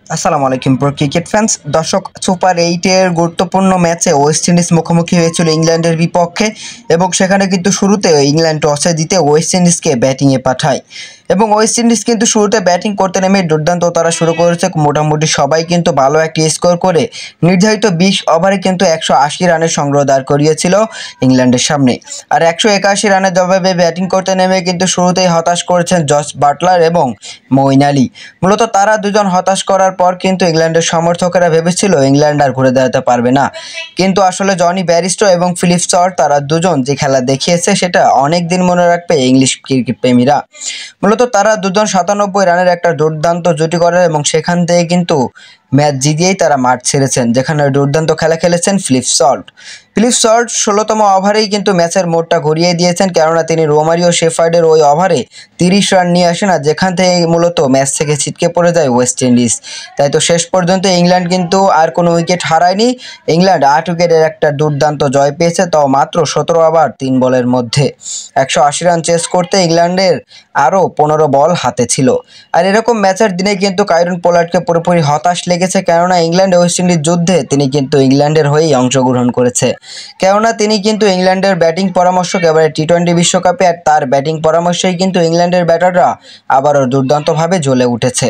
আসসালামু আলাইকুম pro cricket fans. দর্শক, সুপার 8-এর গুরুত্বপূর্ণ ম্যাচে ওয়েস্ট ইন্ডিজ মুখোমুখি হয়েছিল ইংল্যান্ডের বিপক্ষে এবং সেখানে কিন্তু শুরুতে ইংল্যান্ড টসে জিতে ওয়েস্ট ইন্ডিজকে ব্যাটিংয়ে পাঠায় এবং ওয়েস্ট ইন্ডিজ কিন্তু শুরুতে ব্যাটিং করতে নেমে দুর্দান্ত তারা শুরু করেছে। মোটামুটি সবাই কিন্তু ভালো একটি স্কোর করে নির্ধারিত 20 ওভারে কিন্তু 180 রানের সংগ্রহ দাঁড় করিয়েছিল ইংল্যান্ডের সামনে। আর 181 রানের জবাবে ব্যাটিং করতে নেমে কিন্তু শুরুতেই হতাশ করেছেন জস বাটলার এবং মঈন আলী। মূলত তারা দুজন হতাশ করার পর কিন্তু ইংল্যান্ডের সমর্থকেরা ভেবেছিল ইংল্যান্ড আর ঘুরে দাঁড়াতে পারবে না, কিন্তু আসলে জনি ব্যারিস্টো এবং ফিলিপ সল্ট তারা দুজন যে খেলা দেখিয়েছে সেটা অনেক দিন মনে রাখবে ইংলিশ ক্রিকেট প্রেমীরা। মূলত তারা দুজন 97 রানের একটা দুর্দান্ত জুটি করে এবং সেখান থেকে কিন্তু ম্যাচ জিতিয়েই তারা মাঠ ছেড়েছেন, যেখানে দুর্দান্ত খেলা খেলেছেন ফিলিপ সল্ট। 16তম ওভারেই কিন্তু ম্যাচের মোড়টা ঘুরিয়ে দিয়েছেন, কেননা তিনি রোমারিও শেফার্ডের ওই ওভারে 30 রান নিয়ে আসেন, আর যেখান থেকে মূলত ম্যাচ থেকে ছিটকে পড়ে যায় ওয়েস্ট ইন্ডিজ। তাই তো শেষ পর্যন্ত ইংল্যান্ড কিন্তু আর কোনো উইকেট হারায়নি। ইংল্যান্ড 8 উইকেটের একটা দুর্দান্ত জয় পেয়েছে, তাও মাত্র 17 ওভার 3 বলের মধ্যে। 180 রান চেস করতে ইংল্যান্ডের আরও 15 বল হাতে ছিল। আর এরকম ম্যাচের দিনে কিন্তু কাইরন পোলার্ডকে পুরোপুরি হতাশ লেগেছে, কেননা ইংল্যান্ড ওয়েস্ট ইন্ডিজ যুদ্ধে তিনি কিন্তু ইংল্যান্ডের হয়েই অংশগ্রহণ করেছে, কেননা তিনি কিন্তু ইংল্যান্ডের ব্যাটিং পরামর্শক এবারে টি-20 বিশ্বকাপে, আর তার ব্যাটিং পরামর্শেই কিন্তু ইংল্যান্ডের ব্যাটাররা আবারও দুর্দান্তভাবে জ্বলে উঠেছে।